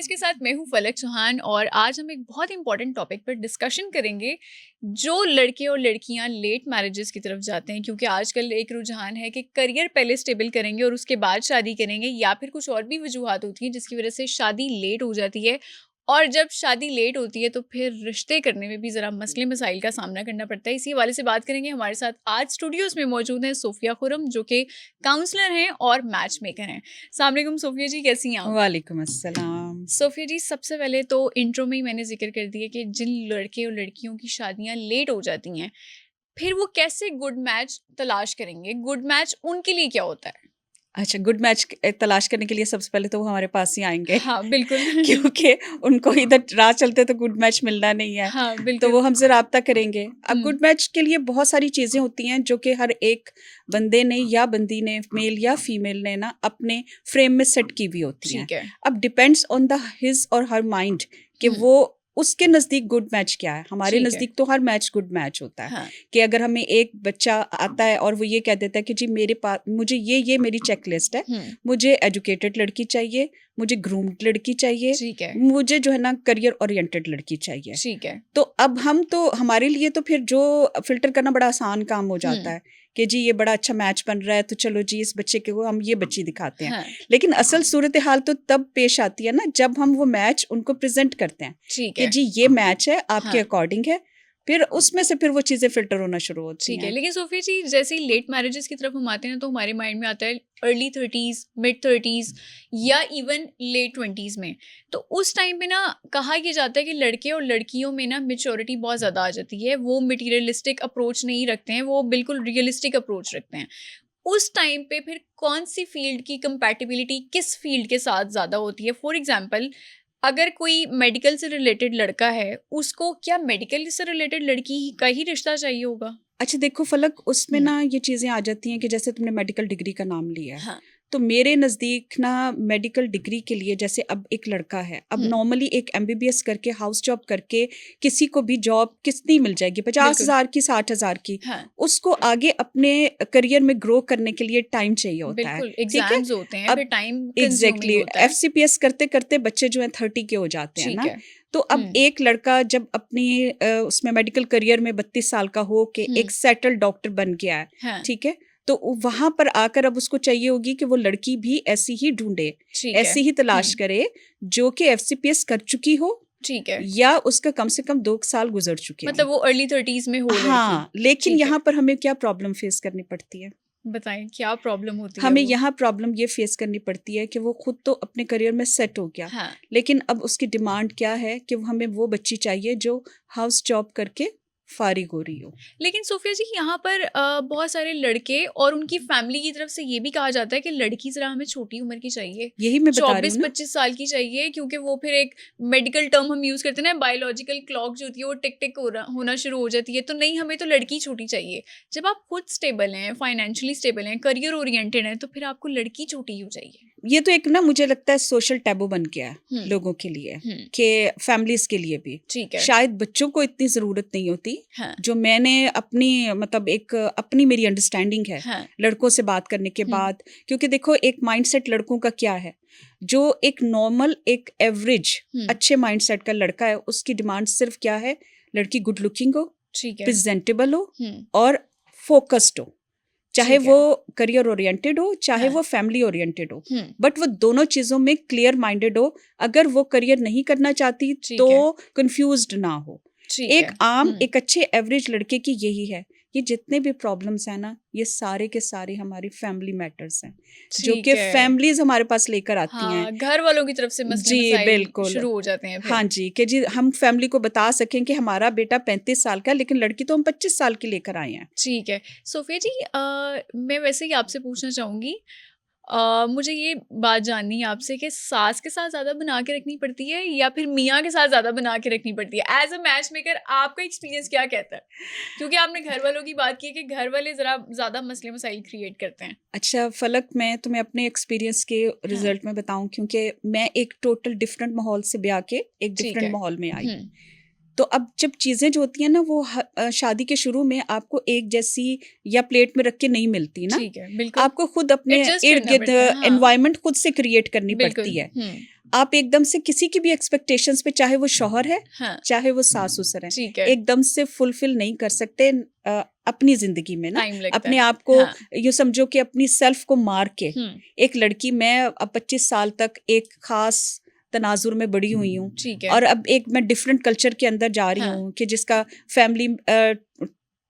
Match के साथ मैं हूँ फलक चौहान और आज हम एक बहुत इंपॉर्टेंट टॉपिक पर डिस्कशन करेंगे जो लड़के और लड़कियां लेट मैरिजेस की तरफ जाते हैं, क्योंकि आजकल एक रुझान है कि करियर पहले स्टेबल करेंगे और उसके बाद शादी करेंगे, या फिर कुछ और भी वजूहात होती हैं जिसकी वजह से शादी लेट हो जाती है। और जब शादी लेट होती है तो फिर रिश्ते करने में भी ज़रा मसले मसाइल का सामना करना पड़ता है। इसी हवाले से बात करेंगे। हमारे साथ आज स्टूडियोज़ में मौजूद हैं सोफिया खुरम, जो कि काउंसलर हैं और मैच मेकर हैं। अस्सलाम वालेकुम सोफिया जी, कैसी हैं आप? वालेकुम अस्सलाम। सोफिया जी, सबसे पहले तो इंट्रो में ही मैंने जिक्र कर दिया कि जिन लड़के और लड़कियों की शादियां लेट हो जाती हैं, फिर वो कैसे गुड मैच तलाश करेंगे? गुड मैच उनके लिए क्या होता है? अच्छा, गुड मैच तलाश करने के लिए सबसे पहले तो वो हमारे पास ही आएंगे हाँ बिल्कुल। क्योंकि उनको इधर राह चलते तो गुड मैच मिलना नहीं है। हाँ तो बिल्कुल। वो हमसे राब्ता करेंगे। अब गुड मैच के लिए बहुत सारी चीज़ें होती हैं जो कि हर एक बंदे ने या बंदी ने, मेल या फीमेल ने ना अपने फ्रेम में सेट की हुई होती हैं। ठीक है। अब डिपेंड्स ऑन द हिज और हर माइंड कि वो उसके नज़दीक गुड मैच क्या है। हमारे ठीक है। नज़दीक तो हर मैच गुड मैच होता है। हाँ कि अगर हमें एक बच्चा आता है और वो ये कह देता है कि जी मेरे पास मुझे ये मेरी चेक लिस्ट है, मुझे एजुकेटेड लड़की चाहिए, मुझे ग्रूम्ड लड़की चाहिए, ठीक है। मुझे जो है ना करियर ओरिएंटेड लड़की चाहिए। ठीक है। तो अब हम तो हमारे लिए तो फिर जो फिल्टर करना बड़ा आसान काम हो जाता है कि जी ये बड़ा अच्छा मैच बन रहा है तो चलो जी इस बच्चे को हम ये बच्ची दिखाते हैं। हाँ लेकिन असल सूरत हाल तो तब पेश आती है ना जब हम वो मैच उनको प्रेजेंट करते हैं ठीक कि है। जी ये मैच है आपके हाँ अकॉर्डिंग है, फिर उसमें से फिर वो चीज़ें फिल्टर होना शुरू होती ठीक है। हैं। लेकिन सोफिया जी, जैसे ही लेट मैरिजेस की तरफ हम आते हैं तो हमारे माइंड में आता है अर्ली 30s, मिड 30s या इवन लेट 20s में। तो उस टाइम पे ना कहा यह जाता है कि लड़के और लड़कियों में ना मेच्योरिटी बहुत ज़्यादा आ जाती है। वो मटीरियलिस्टिक अप्रोच नहीं रखते हैं, वो बिल्कुल रियलिस्टिक अप्रोच रखते हैं। उस टाइम पे फिर कौन सी फील्ड की कंपैटिबिलिटी किस फील्ड के साथ ज़्यादा होती है? फॉर एग्जांपल, अगर कोई मेडिकल से रिलेटेड लड़का है, उसको क्या मेडिकल से रिलेटेड लड़की का ही रिश्ता चाहिए होगा? अच्छा देखो फलक, उसमें हुँ। ना ये चीज़ें आ जाती हैं कि जैसे तुमने मेडिकल डिग्री का नाम लिया है, हाँ। तो मेरे नज़दीक ना मेडिकल डिग्री के लिए जैसे अब एक लड़का है, अब नॉर्मली एक एमबीबीएस करके हाउस जॉब करके किसी को भी जॉब कितनी मिल जाएगी, 50,000 की, 60,000 की। हाँ उसको आगे अपने करियर में ग्रो करने के लिए टाइम चाहिए होता है। बिल्कुल, ठीक है। एग्ज़ाम्स होते हैं, फिर अब टाइम कंज्यूमिंग एग्जैक्टली होता है। एफसीपीएस करते करते बच्चे जो हैं 30 के हो जाते हैं ठीक ना। है। तो अब एक लड़का जब अपनी उसमें मेडिकल करियर में 32 साल का हो के एक सेटल डॉक्टर बन गया है, हाँ। ठीक है, तो वहां पर आकर अब उसको चाहिए होगी कि वो लड़की भी ऐसी ही ढूंढे, ठीक है। ऐसी ही तलाश करे जो कि एफसीपीएस कर चुकी हो ठीक है। या उसका कम से कम 2 साल गुजर चुके मतलब हों। वो अर्ली 30s में हो लड़की। हाँ, लेकिन ठीक है। यहाँ पर हमें क्या प्रॉब्लम फेस करनी पड़ती है? बताएं क्या प्रॉब्लम होती है हमें वो? यहाँ प्रॉब्लम ये फेस करनी पड़ती है कि वो खुद तो अपने करियर में सेट हो गया, हाँ। लेकिन अब उसकी डिमांड क्या है कि हमें वो बच्ची चाहिए जो हाउस जॉब करके फारिग हो रही हो। लेकिन सोफिया जी, यहाँ पर बहुत सारे लड़के और उनकी फैमिली की तरफ से ये भी कहा जाता है कि लड़की जरा हमें छोटी उम्र की चाहिए, यही मैं बता रही हूँ ना। 24-25 साल की चाहिए, क्योंकि वो फिर एक मेडिकल टर्म हम यूज करते हैं ना, बायोलॉजिकल क्लॉक जो होती है वो टिक टिक होना शुरू हो जाती है। तो नहीं, हमें तो लड़की छोटी चाहिए। जब आप खुद स्टेबल हैं, फाइनेंशियली स्टेबल हैं, करियर ओरिएंटेड हैं, तो फिर आपको लड़की छोटी क्यों चाहिए? ये तो एक ना मुझे लगता है सोशल टैबू बन गया है हम्म। लोगों के लिए, हम्म। कि फैमिलीज के लिए भी। ठीक है। शायद बच्चों को इतनी जरूरत नहीं होती। हाँ। जो मैंने अपनी मतलब एक अपनी मेरी अंडरस्टैंडिंग है हाँ। लड़कों से बात करने के बाद, क्योंकि देखो एक माइंडसेट लड़कों का क्या है, जो एक नॉर्मल एक एवरेज अच्छे माइंडसेट का लड़का है, उसकी डिमांड सिर्फ क्या है, लड़की गुड लुकिंग हो, ठीक है। प्रेजेंटेबल हो और फोकस्ड हो, चाहे वो करियर ओरिएंटेड हो चाहे वो फैमिली ओरिएंटेड हो, बट वो दोनों चीजों में क्लियर माइंडेड हो। अगर वो करियर नहीं करना चाहती तो कंफ्यूज्ड ना हो। एक आम एक अच्छे एवरेज लड़के की यही है। ये जितने भी प्रॉब्लम्स हैं ना, ये सारे के सारे हमारी फैमिली मैटर्स हैं, जो कि फैमिलीज हमारे पास लेकर आती हैं। घर वालों की तरफ से मसले जी मसाइल बिल्कुल शुरू हो जाते हैं फिर। हाँ जी, कि जी हम फैमिली को बता सकें कि हमारा बेटा 35 साल का, लेकिन लड़की तो हम 25 साल की लेकर आए हैं। ठीक है। सोफिया जी, मैं वैसे ही आपसे पूछना चाहूँगी, मुझे ये बात जाननी है आपसे कि सास के साथ ज़्यादा बना के रखनी पड़ती है या फिर मियाँ के साथ ज़्यादा बना के रखनी पड़ती है? एज अ मैच मेकर आपका एक्सपीरियंस क्या कहता है? क्योंकि आपने घर वालों की बात की है कि घर वाले ज़रा ज़्यादा मसले मसाइल क्रिएट करते हैं। अच्छा फलक, मैं तुम्हें अपने एक्सपीरियंस के रिजल्ट में बताऊं, क्योंकि मैं एक टोटल डिफरेंट माहौल से ब्याह के एक डिफरेंट माहौल में आई। तो अब जब चीज़ें जो होती हैं ना, वो शादी के शुरू में आपको एक जैसी या प्लेट में रख के नहीं मिलती ना। ठीक है, बिल्कुल। आपको खुद अपने इर्द गिर्द एनवायरनमेंट खुद से क्रिएट करनी पड़ती है। आप एकदम से किसी की भी एक्सपेक्टेशंस पे, चाहे वो शौहर है हाँ चाहे वो सास ससुर है, ठीक है, एकदम से फुलफिल नहीं कर सकते अपनी जिंदगी में ना। टाइम लगता अपने है। आप को हाँ, यूँ समझो कि अपनी सेल्फ को मार के, हम्म, एक लड़की, मैं अब 25 साल तक एक खास तनाजुर में बड़ी हुई हूँ, ठीक है, और अब एक मैं डिफरेंट कल्चर के अंदर जा रही हाँ, हूँ कि जिसका फैमिली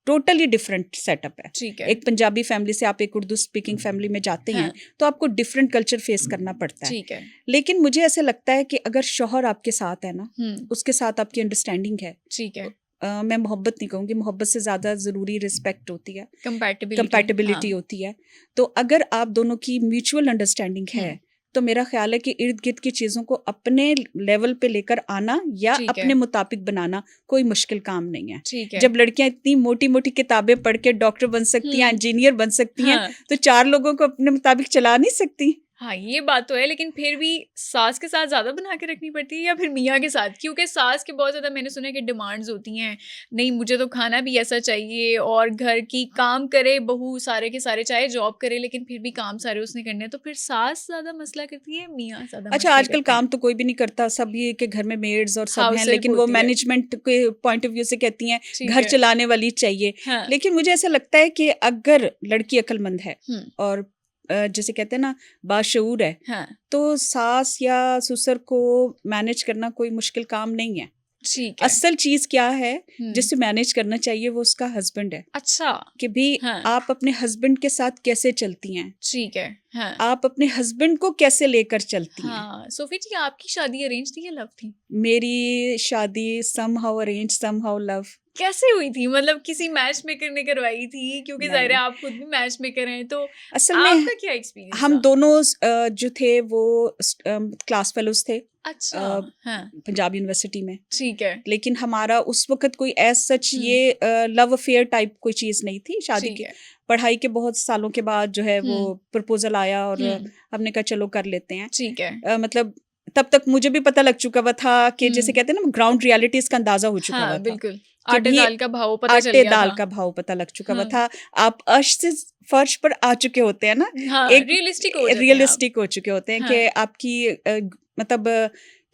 टोटली डिफरेंट सेटअप है। ठीक है, एक पंजाबी फैमिली से आप एक उर्दू स्पीकिंग फैमिली में जाते हैं हाँ, तो आपको डिफरेंट कल्चर फेस करना पड़ता है। ठीक है, लेकिन मुझे ऐसे लगता है कि अगर शौहर आपके साथ है ना, उसके साथ आपकी अंडरस्टैंडिंग है, ठीक है, मैं मोहब्बत नहीं कहूँगी, मोहब्बत से ज़्यादा ज़रूरी रिस्पेक्ट होती है, कंपैटिबिलिटी, कंपैटिबिलिटी होती है। तो अगर आप दोनों की म्यूचुअल अंडरस्टैंडिंग है तो मेरा ख्याल है कि इर्द गिर्द की चीज़ों को अपने लेवल पे लेकर आना या ठीक है, अपने मुताबिक बनाना कोई मुश्किल काम नहीं है। ठीक है, जब लड़कियां इतनी मोटी मोटी किताबें पढ़ के डॉक्टर बन सकती हैं, इंजीनियर बन सकती हैं, हाँ, तो 4 लोगों को अपने मुताबिक चला नहीं सकती। हाँ, ये बात तो है, लेकिन फिर भी सास के साथ ज़्यादा बना के रखनी पड़ती है या फिर मियाँ के साथ? क्योंकि सास के बहुत ज़्यादा मैंने सुना है कि डिमांड्स होती हैं, नहीं मुझे तो खाना भी ऐसा चाहिए, और घर की काम करे बहू सारे के सारे, चाहे जॉब करे लेकिन फिर भी काम सारे उसने करने हैं, तो फिर सास ज़्यादा मसला करती है, मियाँ ज़्यादा अच्छा, मसले आजकल करते हैं? काम तो कोई भी नहीं करता, सब ये कि घर में मेड्स और सब हाउस हैं, हेल्प लेकिन वो होती है, मैनेजमेंट के पॉइंट ऑफ व्यू से कहती हैं ठीक घर है, चलाने वाली चाहिए। हाँ, लेकिन मुझे ऐसा लगता है कि अगर लड़की अक्लमंद है हुँ, और जैसे कहते हैं ना बाशऊर है, हाँ, तो सास या ससुर को मैनेज करना कोई मुश्किल काम नहीं है। ठीक है, असल चीज क्या है हुँ, जिससे मैनेज करना चाहिए, वो उसका हस्बैंड है। अच्छा, कि भी हाँ, आप अपने हस्बैंड के साथ कैसे चलती हैं, ठीक है, हाँ, आप अपने हस्बैंड को कैसे लेकर चलती हैं। हाँ, सोफी जी आपकी शादी अरेंज थी या लव थी? मेरी शादी समहाउ अरेंज समहाउ लव। कैसे हुई थी? मतलब किसी मैच मेकर ने करवाई थी? क्योंकि ज़ाहिर है नहीं, आप खुद भी मैच मेकर हैं, तो असल में आपका क्या एक्सपीरियंस हम रहा? दोनों जो थे वो क्लास फेलोज थे अच्छा, हाँ, पंजाब यूनिवर्सिटी में। ठीक है, लेकिन हमारा उस वक्त कोई एज सच हुँ, ये लव अफेयर टाइप कोई चीज़ नहीं थी। शादी ठीक की है, पढ़ाई के बहुत सालों के बाद जो है वो हुँ, प्रपोजल आया और हुँ, हमने कहा चलो कर लेते हैं। ठीक है, मतलब तब तक मुझे भी पता लग चुका हुआ था कि जैसे हुँ, कहते हैं ना, ग्राउंड रियलिटीज का अंदाजा हो चुका हुआ हाँ, था बिल्कुल, कि आटे भी दाल का भाव पता चल आटे गया दाल था। का भाव पता लग चुका हुआ हाँ, था। आप अर्श से फर्श पर आ चुके होते हैं ना, हाँ, एक रियलिस्टिक हो जाते हैं आप। रियलिस्टिक हो चुके होते हैं हाँ, कि आपकी मतलब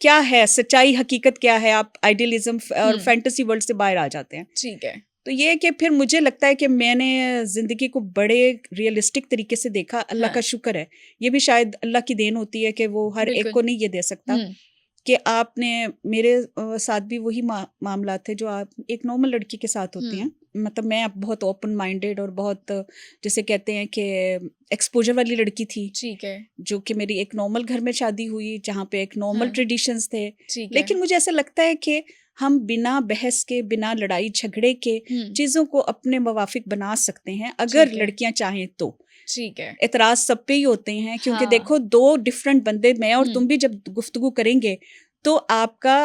क्या है सच्चाई, हकीकत क्या है, आप आइडियलिज्म और हुँ, फैंटेसी वर्ल्ड से बाहर आ जाते हैं। ठीक है, तो ये कि फिर मुझे लगता है कि मैंने ज़िंदगी को बड़े रियलिस्टिक तरीके से देखा। अल्लाह हाँ, का शुक्र है, ये भी शायद अल्लाह की देन होती है कि वो हर एक बिल्कुल, को नहीं ये दे सकता हुँ, कि आपने मेरे साथ भी वही मामला थे जो आप एक नॉर्मल लड़की के साथ होते हुँ, हैं। मतलब मैं बहुत ओपन माइंडेड और बहुत जैसे कहते हैं कि एक्सपोजर वाली लड़की थी, ठीक है, जो कि मेरी एक नॉर्मल घर में शादी हुई जहाँ पे एक नॉर्मल हाँ, ट्रेडिशंस थे। ठीक है, लेकिन मुझे ऐसा लगता है कि हम बिना बहस के, बिना लड़ाई झगड़े के हुँ, चीज़ों को अपने मुवाफिक बना सकते हैं अगर ठीक है, लड़कियां चाहें तो। ठीक है, एतराज सब पे ही होते हैं क्योंकि हाँ, देखो, दो डिफरेंट बंदे, मैं और हुँ, तुम भी जब गुफ्तगू करेंगे तो आपका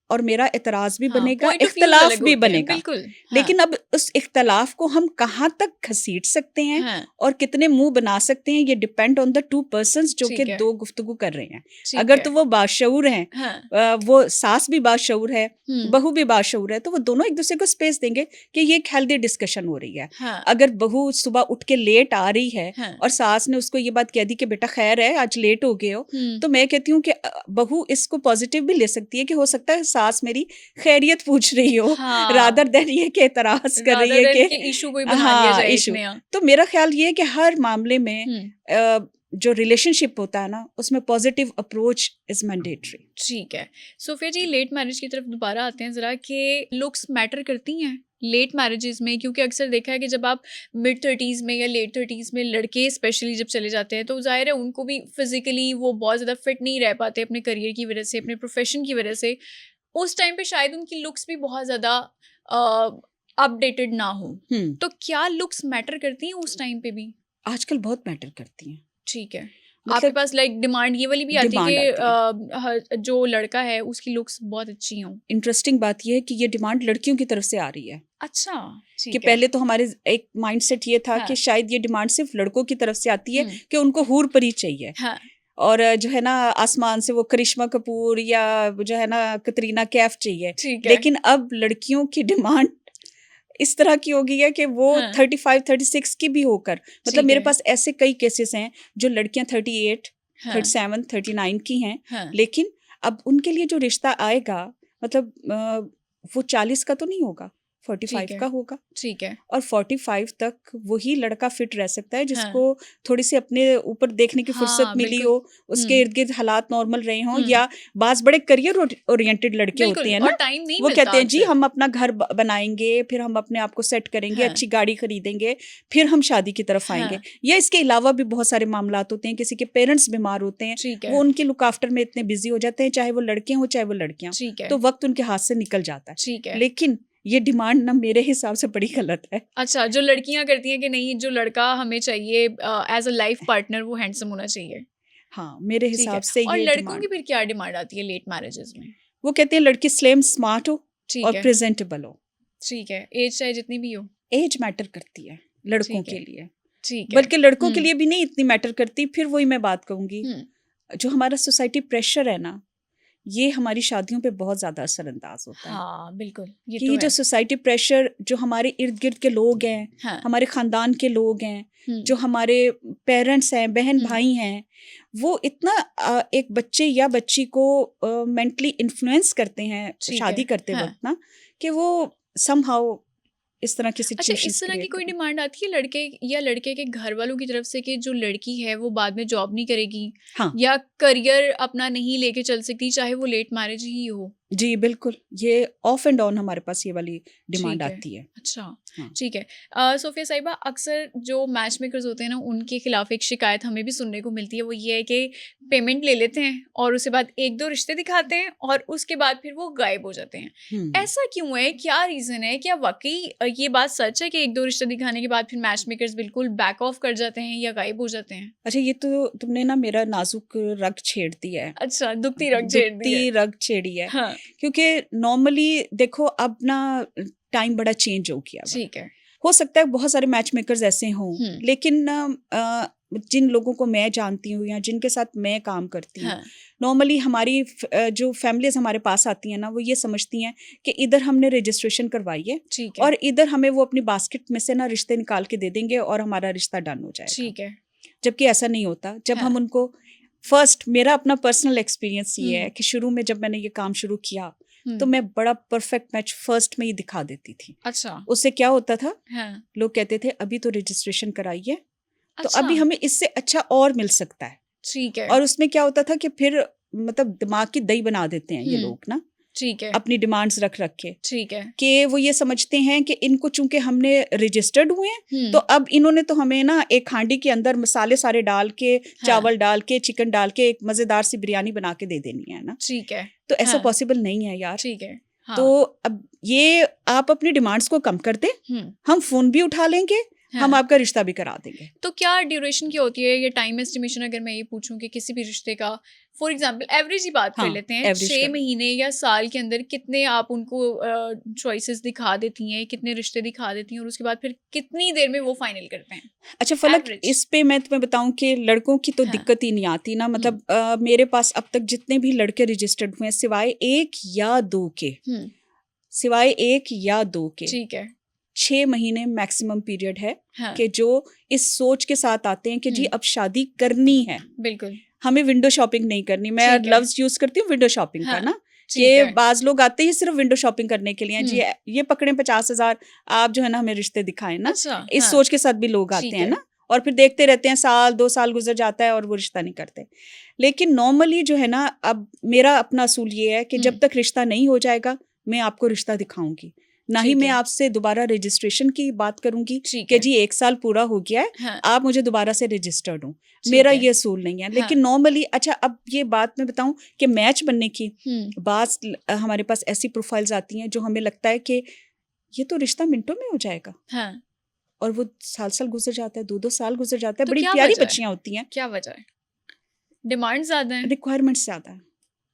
और मेरा एतराज भी हाँ, बनेगा, पॉइंट ऑफ व्यूज़ इख्तलाफ अलग भी होते हैं, बनेगा। बिल्कुल, हाँ, लेकिन अब उस इख्तलाफ को हम कहाँ तक घसीट सकते हैं हाँ, और कितने मुंह बना सकते हैं, ये depend on the two persons जो कि ठीक है, दो गुफ्तगू कर रहे हैं। ठीक अगर है, तो वो बाशऊर हैं, हाँ, वो सास भी बाशऊर है, हुँ, बहू भी बाशऊर है, तो वो दोनों एक दूसरे को स्पेस देंगे कि ये एक हेल्दी डिस्कशन हो रही है। हाँ, अगर बहू सुबह उठ के लेट आ रही है हाँ, और सास ने उसको ये बात कह दी कि बेटा खैर है आज लेट हो गए हो, हुँ, तो मैं कहती हूँ कि बहू इसको पॉजिटिव भी ले सकती है कि हो सकता है सास मेरी खैरियत पूछ रही हो, हाँ, रादर देन ये कि एतराज कर रही रादर है देन कि कि इश्यू कोई बना लिया हाँ जाए एक इशू। नया। तो मेरा ख्याल ये है कि हर मामले में हुँ, जो रिलेशनशिप होता है ना, उसमें पॉजिटिव अप्रोच इज मैंडेटरी। ठीक है। सोफिया जी, लेट मैरिज की तरफ दोबारा आते हैं ज़रा, कि लुक्स मैटर करती हैं लेट मैरिजेज़ में? क्योंकि अक्सर देखा है कि जब आप मिड 30s में या लेट 30s में लड़के स्पेशली जब चले जाते हैं, तो ज़ाहिर है उनको भी फिज़िकली वो बहुत ज़्यादा फिट नहीं रह पाते अपने करियर की वजह से, अपने प्रोफ़ेशन की वजह से। उस टाइम पे शायद उनकी लुक्स भी बहुत ज़्यादा अपडेटेड ना हो। हम्म, तो क्या लुक्स मैटर करती हैं उस टाइम पे भी? आजकल बहुत मैटर करती हैं। ठीक है। आपके मतलब पास लाइक डिमांड ये वाली भी आती है डिमांड आती है। कि जो लड़का है उसकी लुक्स बहुत अच्छी हों? इंटरेस्टिंग बात यह है कि ये डिमांड लड़कियों की तरफ से आ रही है। अच्छा, कि ठीक है। पहले तो हमारे एक माइंडसेट ये था हाँ, कि शायद ये डिमांड सिर्फ लड़कों की तरफ से आती है हुँ, कि उनको हूर परी चाहिए, हाँ, और जो है ना आसमान से वो करिश्मा कपूर या जो है ना कतरीना कैफ चाहिए। ठीक है। लेकिन अब लड़कियों की डिमांड इस तरह की हो गई है कि वो हाँ, 35-36 की भी होकर, मतलब ठीक मेरे है। पास ऐसे कई केसेस हैं जो लड़कियां 38, हाँ, 37, 39 की हैं, हाँ, लेकिन अब उनके लिए जो रिश्ता आएगा मतलब वो 40 का तो नहीं होगा, 45 का होगा। ठीक है। और 45 तक वही लड़का फिट रह सकता है जिसको हाँ, थोड़ी सी अपने ऊपर देखने की फुर्सत हाँ, मिली बिल्कुल। हो, उसके इर्द गिर्द हालात नॉर्मल रहे हों, या बाज बड़े करियर ओरिएंटेड लड़के होते बिल्कुल, हैं और ना, टाइम नहीं वो मिलता कहते हैं जी अक्सर। हम अपना घर बनाएंगे, फिर हम अपने आप को सेट करेंगे, हाँ, अच्छी गाड़ी खरीदेंगे, फिर हम शादी की तरफ आएंगे। हाँ, या इसके अलावा भी बहुत सारे मामलात होते हैं, किसी के पेरेंट्स बीमार होते हैं, ठीक वो है, उनके लुक आफ्टर में इतने बिजी हो जाते हैं, चाहे वो लड़के हों चाहे वो लड़कियां, ठीक है, तो वक्त उनके हाथ से निकल जाता है। ठीक है। लेकिन ये डिमांड ना मेरे हिसाब से बड़ी गलत है। अच्छा, जो लड़कियां करती हैं कि नहीं, जो लड़का हमें चाहिए एज अ लाइफ पार्टनर वो हैंडसम होना चाहिए। हाँ, मेरे ठीक हिसाब है। से और ये लड़कों डिमांड, की फिर क्या डिमांड आती है लेट मैरिजेस में? वो कहते हैं लड़की स्लिम स्मार्ट हो ठीक और है, प्रेजेंटेबल हो। ठीक है। एज चाहे जितनी भी हो। एज मैटर करती है लड़कों ठीक के है, लिए, ठीक है। बल्कि लड़कों के लिए भी नहीं इतनी मैटर करती। फिर वही मैं बात कहूंगी, हम्म, जो हमारा सोसाइटी प्रेशर है ना, ये हमारी शादियों पे बहुत ज्यादा असरअंदाज होता है। हाँ, बिल्कुल, ये कि तो ये जो है। सोसाइटी प्रेशर, जो हमारे इर्द गिर्द के लोग हैं, हाँ, हमारे खानदान के लोग हैं, हम्म, जो हमारे पेरेंट्स हैं, बहन भाई हैं, वो इतना एक बच्चे या बच्ची को मेंटली इन्फ्लुएंस करते हैं ठीक शादी है। करते हाँ, वक्त ना, कि वो समहाउ इस तरह की अच्छा, इस सिचुएशंस तरह की क्रिएट कोई करते हैं। डिमांड आती है लड़के या लड़के के घर वालों की तरफ से कि जो लड़की है वो बाद में जॉब नहीं करेगी हाँ या करियर अपना नहीं लेके चल सकती, चाहे वो लेट मैरिज ही हो? जी बिल्कुल, ये ऑफ एंड ऑन हमारे पास ये वाली डिमांड ठीक है। आती है। अच्छा, हाँ ठीक है। सोफिया साहिबा, अक्सर जो मैच मेकर्स होते हैं ना, उनके खिलाफ एक शिकायत हमें भी सुनने को मिलती है, वो ये है कि पेमेंट ले लेते हैं और उसके बाद 1-2 रिश्ते दिखाते हैं और उसके बाद फिर वो गायब हो जाते हैं। हम्म ऐसा क्यों है? क्या रीज़न है? क्या वाक़ई ये बात सच है कि 1-2 रिश्ते दिखाने के बाद फिर मैच मेकर्स बिल्कुल बैक ऑफ कर जाते हैं या गायब हो जाते हैं? अच्छा, ये तो तुमने ना मेरा नाजुक रग छेड़ दिया है, अच्छा, दुखती रग छेड़ दी है। दुखती रग छेड़ी है। हाँ, क्योंकि नॉर्मली देखो अब ना टाइम बड़ा चेंज हो गया हुआ है। ठीक है। हो सकता है बहुत सारे मैच मेकर्स ऐसे हों, हुँ, लेकिन जिन लोगों को मैं जानती हूँ या जिनके साथ मैं काम करती हूँ, हाँ, नॉर्मली हमारी जो फैमिलीज हमारे पास आती हैं ना, वो ये समझती हैं कि इधर हमने रजिस्ट्रेशन करवाई है ठीक है, और इधर हमें वो अपनी बास्केट में से ना रिश्ते निकाल के दे देंगे और हमारा रिश्ता डन हो जाएगा। ठीक है। जबकि ऐसा नहीं होता। जब हाँ, हम उनको फर्स्ट, मेरा अपना पर्सनल एक्सपीरियंस ये है हुँ, कि शुरू में जब मैंने ये काम शुरू किया तो हुँ, मैं बड़ा परफेक्ट मैच फर्स्ट में ही दिखा देती थी। अच्छा, उससे क्या होता था, हाँ, लोग कहते थे अभी तो रजिस्ट्रेशन कराई है, तो अच्छा, अभी हमें इससे अच्छा और मिल सकता है। ठीक है। और उसमें क्या होता था कि फिर मतलब दिमाग की दही बना देते हैं ये हुँ, लोग ना, ठीक है, अपनी डिमांड्स रख रख के, ठीक है। कि वो ये समझते हैं कि इनको चूंकि हमने रजिस्टर्ड हुए हैं, तो हुँ, अब इन्होंने तो हमें ना एक हांडी के अंदर मसाले सारे डाल के, हाँ, चावल डाल के, चिकन डाल के एक मजेदार सी बिरयानी बना के दे देनी है ना। ठीक है। तो ऐसा हाँ, पॉसिबल नहीं है यार। ठीक है। तो हाँ, अब ये आप अपनी डिमांड्स को कम कर दें, हुँ, हम फोन भी उठा लेंगे, हम हाँ। आपका रिश्ता भी करा देंगे। तो क्या ड्यूरेशन क्या होती है, ये टाइम एस्टिमेशन, अगर मैं ये पूछूं कि किसी भी रिश्ते का फॉर एग्जांपल एवरेज ही बात कर हाँ, लेते हैं, एवरेज 6 कर। महीने या साल के अंदर कितने आप उनको चॉइसेस दिखा देती हैं, कितने रिश्ते दिखा देती हैं और उसके बाद फिर कितनी देर में वो फाइनल करते हैं? अच्छा फलक, एवरेज। इस पे मैं तुम्हें बताऊं कि लड़कों की तो हाँ, दिक्कत ही नहीं आती ना, मतलब मेरे पास अब तक जितने भी लड़के रजिस्टर्ड हुए हैं, सिवाय एक या दो के, सिवाय एक या दो के, ठीक है। 6 महीने मैक्सिमम पीरियड है हाँ, कि जो इस सोच के साथ आते हैं कि जी हम्म, अब शादी करनी है, बिल्कुल। हमें विंडो शॉपिंग नहीं करनी। मैं ठीक है। लफ्ज यूज करती हूँ विंडो शॉपिंग का हाँ, ना, ठीक कि है। बाज लोग आते ही सिर्फ विंडो शॉपिंग करने के लिए, जी ये पकड़े 50,000, आप जो है ना हमें रिश्ते दिखाएं ना, अच्छा, इस हाँ, सोच के साथ भी लोग आते ठीक हैं है। ना, और फिर देखते रहते हैं, साल 2 साल गुजर जाता है और वो रिश्ता नहीं करते। लेकिन नॉर्मली जो है ना, अब मेरा अपना असूल ये है कि जब तक रिश्ता नहीं हो जाएगा, मैं आपको रिश्ता दिखाऊंगी, ना ही ठीक मैं है। आपसे दोबारा रजिस्ट्रेशन की बात करूंगी ठीक कि है। जी 1 साल पूरा हो गया है, हाँ, आप मुझे दोबारा से रजिस्टर्ड हूँ। ठीक मेरा है। ये असूल नहीं है। हाँ, लेकिन नॉर्मली, अच्छा अब ये बात मैं बताऊं कि मैच बनने की बात, हमारे पास ऐसी प्रोफाइल्स आती हैं जो हमें लगता है कि ये तो रिश्ता मिनटों में हो जाएगा, हाँ। और वो साल साल गुजर जाता है, 2-2 साल गुजर जाता है। तो बड़ी क्या प्यारी वजह है? बच्चियां होती हैं, क्या वजह है? डिमांड ज्यादा है? रिक्वायरमेंट्स ज्यादा है।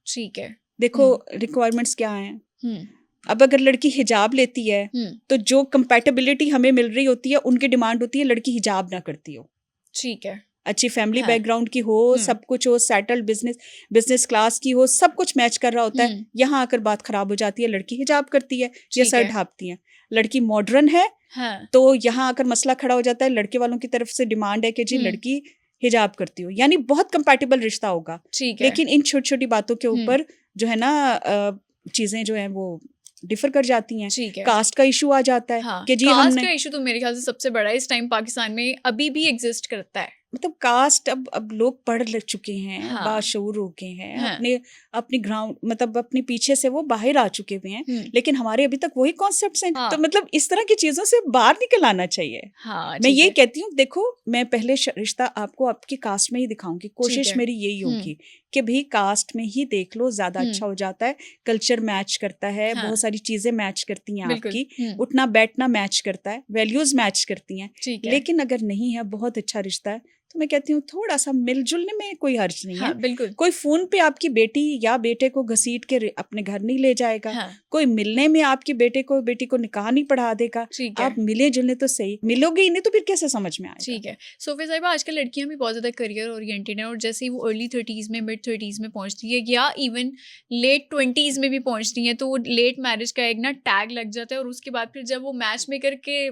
ठीक है। देखो रिक्वायरमेंट्स क्या हैं, हम्म, अब अगर लड़की हिजाब लेती है तो जो कंपैटिबिलिटी हमें मिल रही होती है, उनकी डिमांड होती है लड़की हिजाब ना करती हो, ठीक है। अच्छी फैमिली हाँ, बैकग्राउंड की हो, सब कुछ हो, सेटल्ड बिजनेस क्लास की हो, सब कुछ मैच कर रहा होता है। यहाँ आकर बात खराब हो जाती है, लड़की हिजाब करती है या ठीक सर है। ढापती है। लड़की मॉडर्न है, हाँ, तो यहाँ आकर मसला खड़ा हो जाता है, लड़के वालों की तरफ से डिमांड है कि जी लड़की हिजाब करती हो, यानी बहुत कंपैटिबल रिश्ता होगा। ठीक है। लेकिन इन छोटी छोटी बातों के ऊपर जो है ना चीजें जो है वो डिफर कर जाती हैं। ठीक है। कास्ट का इशू आ जाता है हाँ, कि जी कास्ट हमने का इशू तो मेरे ख्याल से सबसे बड़ा है इस टाइम पाकिस्तान में, अभी भी एग्जिस्ट करता है। मतलब कास्ट अब लोग पढ़ चुके हैं, हाँ। बाशऊर हो गए हैं, हाँ। अपनी ग्राउंड मतलब अपने पीछे से वो बाहर आ चुके हुए हैं, लेकिन हमारे अभी तक वही कॉन्सेप्ट्स हैं। हाँ। तो मतलब इस तरह की चीजों से बाहर निकल आना चाहिए। हाँ, मैं ये कहती हूँ, देखो मैं पहले रिश्ता आपको आपकी कास्ट में ही दिखाऊंगी, कोशिश मेरी यही होगी कि भाई कास्ट में ही देख लो, ज्यादा अच्छा हो जाता है। कल्चर मैच करता है, हाँ। बहुत सारी चीजें मैच करती हैं आपकी, उठना उठना बैठना मैच करता है, वैल्यूज मैच करती हैं। लेकिन अगर नहीं है, बहुत अच्छा रिश्ता है, तो मैं कहती हूँ थोड़ा सा मिलजुलने में कोई हर्ज नहीं है। बिल्कुल। कोई फोन पे आपकी बेटी या बेटे को घसीट के अपने घर नहीं ले जाएगा। कोई मिलने में आपके बेटे को बेटी को निकाह नहीं पढ़ा देगा। आप मिले जुलने तो सही, मिलोगे ही नहीं तो फिर कैसे समझ में आएगा। ठीक है। सोफिया साहिबा, आजकल लड़कियां भी बहुत ज्यादा करियर ओरिएंटेड हैं, और जैसे ही वो अर्ली 30s में, मिड 30s में पहुंचती है, या इवन लेट 20s में भी पहुंचती हैं, तो वो लेट मैरिज का एक ना टैग लग जाता है, और उसके बाद फिर जब वो मैच मेकर के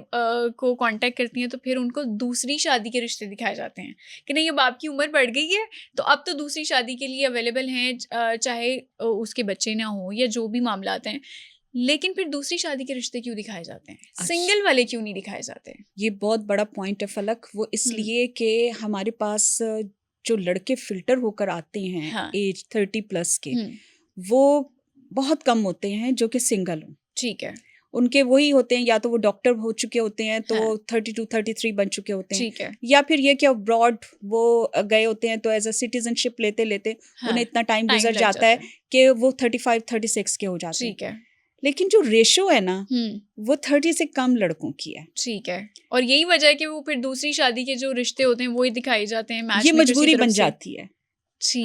को कांटेक्ट करती हैं, तो फिर उनको दूसरी शादी के रिश्ते दिखाए जाते हैं कि नहीं अब आपकी उम्र बढ़ गई है, तो अब तो दूसरी शादी के लिए अवेलेबल हैं, चाहे उसके बच्चे ना हो या जो भी मामलात हैं। लेकिन फिर दूसरी शादी के रिश्ते क्यों दिखाए जाते हैं? सिंगल वाले क्यों नहीं दिखाए जाते? ये बहुत बड़ा पॉइंट है फलक। वो इसलिए कि हमारे पास जो लड़के फिल्टर होकर आते हैं एज 30+ के, वो बहुत कम होते हैं जो कि सिंगल हो। ठीक है। उनके वही होते हैं, या तो वो डॉक्टर हो चुके होते हैं तो 32-33 बन चुके होते हैं। ठीक है। या फिर ये कि अब्रॉड वो गए होते हैं, तो एज अ सिटीजनशिप लेते लेते उन्हें इतना टाइम गुजर जाता है कि वो 35-36 के हो जाते हैं। ठीक है। लेकिन जो रेशो है ना, वो 30 से कम लड़कों की है। ठीक है। और यही वजह है कि वो फिर दूसरी शादी के जो रिश्ते होते हैं वो ही दिखाए जाते हैं। ये मजबूरी बन जाती है,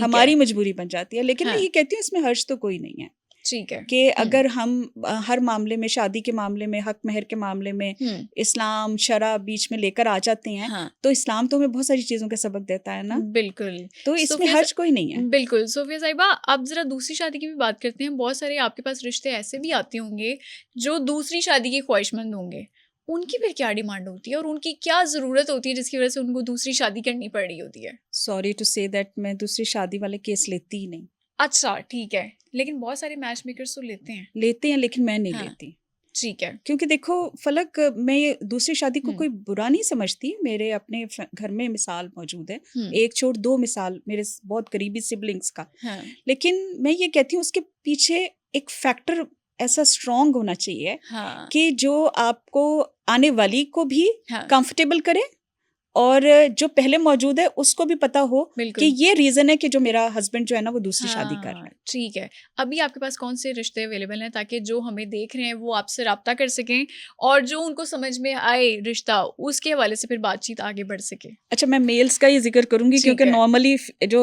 हमारी मजबूरी बन जाती है। लेकिन मैं ये कहती हूँ इसमें हर्ज तो कोई नहीं है। ठीक है। कि अगर हम हर मामले में, शादी के मामले में, हक महर के मामले में इस्लाम शरा बीच में लेकर आ जाते हैं, तो इस्लाम तो हमें बहुत सारी चीजों का सबक देता है ना। बिल्कुल। तो इसमें हर्ज कोई नहीं है। बिल्कुल। सोफिया साहिबा, अब जरा दूसरी शादी की भी बात करते हैं। बहुत सारे आपके पास रिश्ते ऐसे भी आते होंगे जो दूसरी शादी के ख्वाहिशमंद होंगे, उनकी फिर क्या डिमांड होती है और उनकी क्या जरूरत होती है जिसकी वजह से उनको दूसरी शादी करनी पड़ रही होती है? सॉरी टू से दैट, मैं दूसरी शादी वाले केस लेती ही नहीं। अच्छा, ठीक है। लेकिन बहुत सारे मैच मेकर्स तो लेते हैं। लेकिन मैं नहीं लेती। ठीक है। क्योंकि देखो फलक, मैं ये दूसरी शादी को कोई बुरा नहीं समझती। मेरे अपने घर में मिसाल मौजूद है, एक छोड़ दो मिसाल मेरे बहुत करीबी सिबलिंग्स का। लेकिन मैं ये कहती हूँ उसके पीछे एक फैक्टर ऐसा स्ट्रॉन्ग होना चाहिए कि जो आपको आने वाली को भी कंफर्टेबल करे, और जो पहले मौजूद है उसको भी पता हो कि ये रीजन है कि जो मेरा हस्बैंड जो है ना वो दूसरी शादी कर रहा है। ठीक है। अभी आपके पास कौन से रिश्ते अवेलेबल हैं ताकि जो हमें देख रहे हैं वो आपसे राब्ता कर सकें, और जो उनको समझ में आए रिश्ता, उसके हवाले से फिर बातचीत आगे बढ़ सके? अच्छा, मैं मेल्स का ही जिक्र करूंगी क्योंकि नॉर्मली जो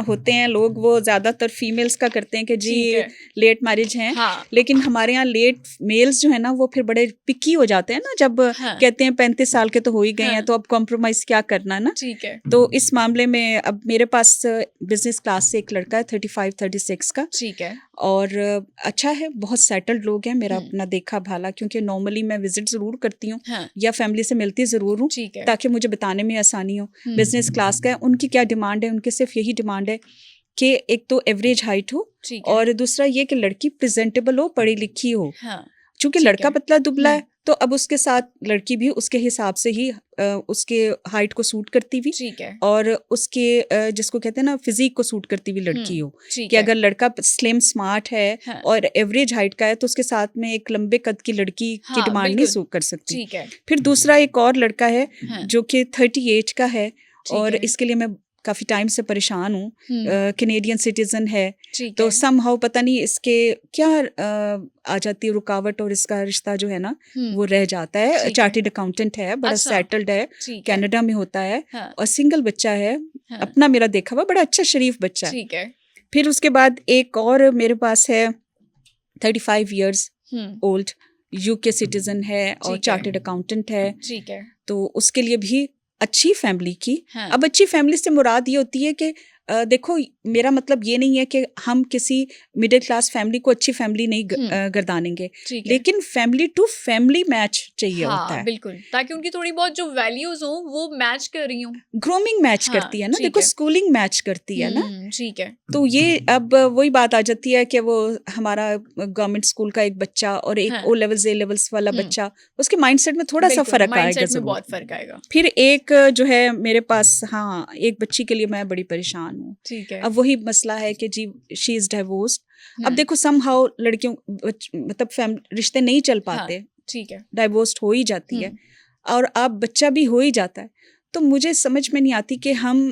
होते हैं लोग वो ज्यादातर फीमेल्स का करते हैं कि जी लेट मैरिज हैं। लेकिन हमारे यहाँ लेट मेल्स जो है ना वो फिर बड़े पिकी हो जाते हैं ना, जब कहते हैं 35 साल के तो हो ही गए हैं, तो अब कॉम्प्रोमाइज क्या करना ना। ठीक है। तो इस मामले में अब मेरे पास बिजनेस क्लास से एक लड़का है 35-36 का। ठीक है। और अच्छा है, बहुत सेटल्ड लोग हैं, मेरा अपना देखा भाला, क्योंकि नॉर्मली मैं विजिट जरूर करती हूँ या फैमिली से मिलती जरूर हूँ ताकि मुझे बताने में आसानी हो। बिजनेस क्लास का है। उनकी क्या डिमांड है? उनकी सिर्फ यही डिमांड है कि एक तो एवरेज हाइट हो, और दूसरा ये कि लड़की प्रेजेंटेबल हो, पढ़ी लिखी हो। चूंकि लड़का पतला दुबला है तो अब उसके साथ लड़की भी उसके हिसाब से ही उसके हाइट को सूट करती हुई, और उसके जिसको कहते हैं ना फिजिक को सूट करती हुई लड़की हो। कि अगर लड़का स्लिम स्मार्ट है और एवरेज हाइट का है तो उसके साथ में एक लंबे कद की लड़की की डिमांड नहीं सूट कर सकती। फिर दूसरा एक और लड़का है जो कि 38 का है, और इसके लिए मैं काफी टाइम से परेशान हूँ। कैनेडियन सिटीजन है, तो समहाउ पता नहीं इसके क्या आ जाती है रुकावट, और इसका रिश्ता जो है ना वो रह जाता है। चार्टर्ड अकाउंटेंट है, बड़ा सेटल्ड है, कनाडा में होता है, और सिंगल बच्चा है, अपना मेरा देखा हुआ बड़ा अच्छा शरीफ बच्चा है। फिर उसके बाद एक और मेरे पास है 35 इयर्स ओल्ड, यूके सिटीजन है और चार्टर्ड अकाउंटेंट है। तो उसके लिए भी अच्छी फैमिली की। अब अच्छी फैमिली से मुराद ये होती है कि देखो मेरा मतलब ये नहीं है कि हम किसी मिडिल क्लास फैमिली को अच्छी फैमिली नहीं गर्दानेंगे, लेकिन फैमिली टू फैमिली मैच चाहिए होता है, बिल्कुल, ताकि उनकी थोड़ी बहुत जो वैल्यूज हो वो मैच कर रही हूँ, ग्रूमिंग मैच करती है ना, देखो स्कूलिंग मैच करती है ना, ठीक है। तो ये अब वही बात आ जाती है कि वो हमारा गवर्नमेंट स्कूल का एक बच्चा और एक ओ लेवल्स ए लेवल्स वाला बच्चा, उसके माइंडसेट में थोड़ा सा फर्क आएगा जरूर, बहुत फर्क आएगा। फिर एक जो है मेरे पास, हाँ, एक बच्ची के लिए मैं बड़ी परेशान हूँ, ठीक है। अब वही मसला है कि जी शी इज डाइवोर्स्ड। अब देखो समहाउ लड़कियों मतलब रिश्ते नहीं चल पाते, ठीक है, डाइवोर्स्ड हो ही जाती है और अब बच्चा भी हो ही जाता है, तो मुझे समझ में नहीं आती कि हम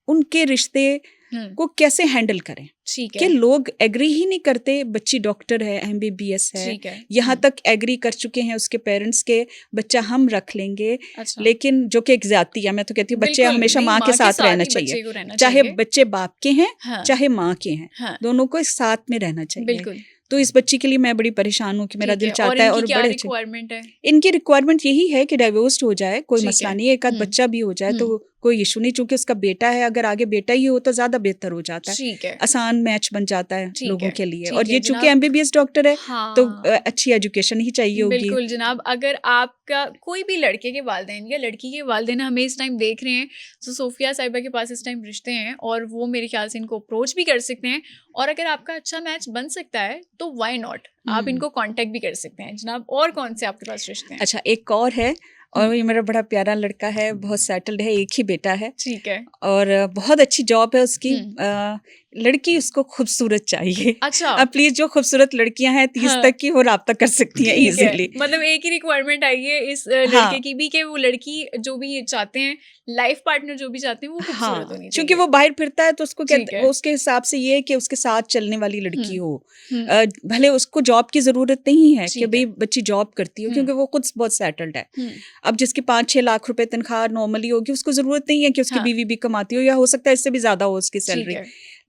उनके रिश्ते को कैसे हैंडल करें, ठीक है, कि लोग एग्री ही नहीं करते, बच्ची डॉक्टर है, MBBS है, यहाँ तक एग्री कर चुके हैं उसके पेरेंट्स के बच्चा हम रख लेंगे, लेकिन जो कि एक ज्यादती है, मैं तो कहती हूँ बच्चे हमेशा माँ के साथ रहना चाहिए, चाहे बच्चे बाप के हैं चाहे माँ के हैं, दोनों को साथ में रहना चाहिए। तो इस बच्ची के लिए मैं बड़ी परेशान हूँ कि मेरा दिल चाहता है, और बड़े रिक्वायरमेंट है, इनकी रिक्वायरमेंट यही है कि डाइवोर्स्ड हो जाए, कोई मसला नहीं है, एक आध बच्चा भी हो जाए तो कोई इशू नहीं, चूंकि उसका बेटा है, अगर आगे बेटा ही हो तो ज्यादा बेहतर हो जाता है, आसान मैच बन जाता है लोगों के लिए, और ये चूंकि MBBS डॉक्टर है तो अच्छी एजुकेशन ही चाहिए होगी। बिल्कुल जनाब, अगर आपका कोई भी लड़के के वालिदैन या लड़की के वालिदैन हमें इस टाइम देख रहे हैं, तो सोफिया साहिबा के पास इस टाइम रिश्ते हैं और वो मेरे ख्याल से इनको अप्रोच भी कर सकते हैं, और अगर आपका अच्छा मैच बन सकता है तो व्हाई नॉट, आप इनको कांटेक्ट भी कर सकते हैं जनाब। और कौन से आपके पास रिश्ते हैं? अच्छा, एक और है, और ये मेरा बड़ा प्यारा लड़का है, बहुत सेटल्ड है, एक ही बेटा है, ठीक है, और बहुत अच्छी जॉब है उसकी, लड़की उसको खूबसूरत चाहिए। अच्छा, अब प्लीज जो खूबसूरत लड़कियां हैं 30 तक की वो राब्ता कर सकती हैं इजीली, मतलब एक ही रिक्वायरमेंट आई है इस लड़के की भी, कि वो लड़की जो भी चाहते हैं, लाइफ पार्टनर जो भी चाहते हैं, वो खूबसूरत होनी चाहिए, क्योंकि वो बाहर फिरता है तो उसको वो उसके हिसाब से ये है कि उसके साथ चलने वाली लड़की हो, भले उसको जॉब की जरूरत नहीं है कि भाई बच्ची जॉब करती हो, क्योंकि वो खुद बहुत सेटल्ड है। अब जिसकी 5-6 लाख रुपए तनख्वाह नॉर्मली होगी, उसको जरूरत नहीं है कि उसकी बीवी भी कमाती हो, या हो सकता है इससे भी ज्यादा हो उसकी सैलरी,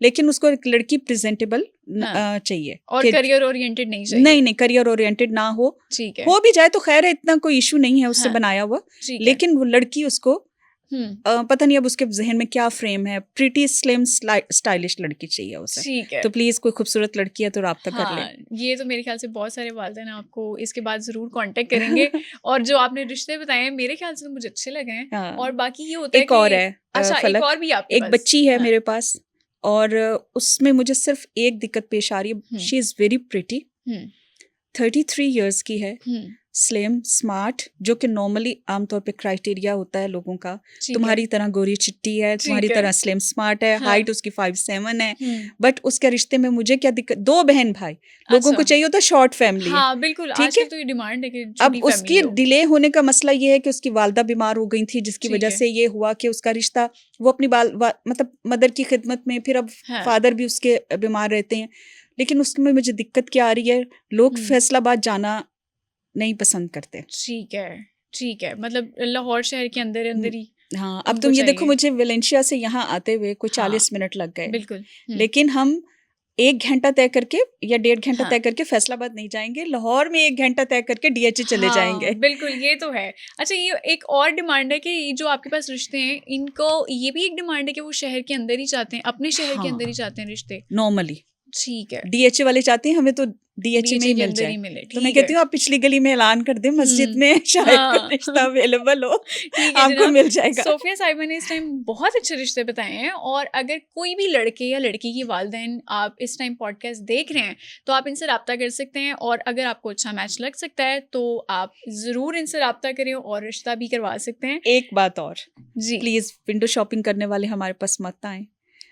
लेकिन उसको एक लड़की प्रेजेंटेबल चाहिए, और करियर ओरिएंटेड नहीं चाहिए। नहीं, करियर ओरिएंटेड ना हो, ठीक है, हो भी जाए तो खैर है, इतना कोई इशू नहीं है उससे बनाया हुआ, लेकिन वो लड़की उसको पता नहीं अब उसके जहन में क्या फ्रेम है, प्रीटी स्लिम स्टाइलिश लड़की चाहिए उसे, ठीक है, तो प्लीज कोई खूबसूरत लड़की है तो राब्ता कर ले। ये तो मेरे ख्याल से बहुत सारे वालिदैन आपको इसके बाद जरूर कांटेक्ट करेंगे और जो आपने रिश्ते बताए हैं मेरे ख्याल से तो मुझे अच्छे लगे हैं, और बाकी ये होता है एक और है, अच्छा एक और भी आपके एक बच्ची है मेरे पास, और उसमें मुझे सिर्फ एक दिक्कत पेश आ रही है, she is very pretty, 33 years की है, स्लिम स्मार्ट, जो कि नॉर्मली आमतौर पे क्राइटेरिया होता है लोगों का, तुम्हारी तरह गोरी चिट्टी है, तुम्हारी तरह स्लिम स्मार्ट है, हाइट उसकी 5'7" है, बट उसके रिश्ते में मुझे क्या दिक्कत, 2 बहन भाई, लोगों को चाहिए होता शॉर्ट फैमिली, बिल्कुल, ठीक है, तो ये डिमांड है कि अब उसकी डिले होने का मसला ये है कि उसकी वालदा बीमार हो गई थी, जिसकी वजह से ये हुआ कि उसका रिश्ता, वो अपनी मतलब मदर की खिदमत में, फिर अब फादर भी उसके बीमार रहते हैं, लेकिन उसमें मुझे दिक्कत क्या आ रही है, लोग फैसलाबाद जाना नहीं पसंद करते। ठीक है, मतलब लाहौर शहर के अंदर ही। हाँ, अब तुम ये देखो, मुझे वेलेंशिया से यहाँ आते हुए कोई 40 मिनट लग गए, बिल्कुल, लेकिन हम 1 घंटा तय करके या 1.5 घंटा तय करके फैसलाबाद नहीं जाएंगे, लाहौर में 1 घंटा तय करके DH चले जाएंगे। बिल्कुल, ये तो है। अच्छा, ये एक और डिमांड है कि ये जो आपके पास रिश्ते हैं, इनको ये भी एक डिमांड है कि वो शहर के अंदर ही चाहते हैं, अपने शहर के अंदर ही चाहते हैं रिश्ते नॉर्मली, ठीक है, DH वाले चाहते हैं हमें तो DH में ही मिल जाए, तो मैं कहती हूँ आप पिछली गली में ऐलान कर दें, मस्जिद में शायद रिश्ता अवेलेबल हो, आपको मिल जाएगा। सोफिया साहिबा ने इस टाइम बहुत अच्छे रिश्ते बताए हैं, और अगर कोई भी लड़के या लड़की की वालिदैन आप इस टाइम पॉडकास्ट देख रहे हैं तो आप इनसे रब्ता कर सकते हैं, और अगर आपको अच्छा मैच लग सकता है तो आप ज़रूर इनसे रब्ता करें और रिश्ता भी करवा सकते हैं। एक बात और जी, प्लीज़ विंडो शॉपिंग करने वाले हमारे पास मत आए,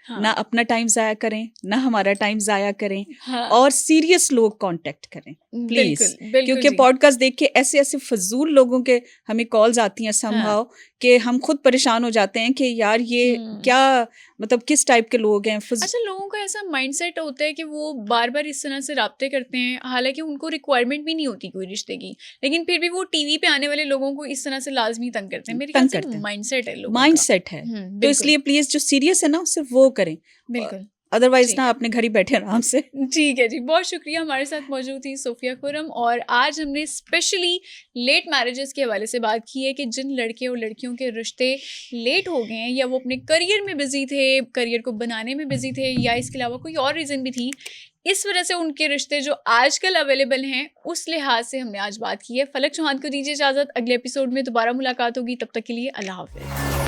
ना अपना टाइम जाया करें, ना हमारा टाइम जाया करें, और सीरियस लोग कांटेक्ट करें प्लीज, क्योंकि पॉडकास्ट देख के ऐसे ऐसे फजूल लोगों के हमें कॉल्स आती हैं समहाउ कि हम खुद परेशान हो जाते हैं कि यार ये क्या, मतलब किस टाइप के लोग हैं। अच्छा, लोगों का ऐसा माइंडसेट होता है कि वो बार बार इस तरह से राब्ते करते हैं, हालांकि उनको रिक्वायरमेंट भी नहीं होती कोई रिश्ते की, लेकिन फिर भी वो टीवी पे आने वाले लोगों को इस तरह से लाजमी तंग करते हैं। मेरे ख्याल से माइंडसेट है लोगों का, माइंडसेट है, तो इसलिए प्लीज जो सीरियस है ना सिर्फ वो करें। बिल्कुल, अदरवाइज ठीक ना है। अपने घर ही बैठे आराम से। ठीक है जी, बहुत शुक्रिया। हमारे साथ मौजूद थी सोफिया खुरम, और आज हमने स्पेशली लेट मैरिजेस के हवाले से बात की है कि जिन लड़के और लड़कियों के रिश्ते लेट हो गए हैं, या वो अपने करियर में बिजी थे, करियर को बनाने में बिजी थे, या इसके अलावा कोई और रीज़न भी थी, इस वजह से उनके रिश्ते जो आजकल अवेलेबल हैं, उस लिहाज से हमने आज बात की है। फलक चौहान को दीजिए इजाज़त, अगले एपिसोड में दोबारा मुलाकात होगी, तब तक के लिए अल्लाह हाफ़िज़।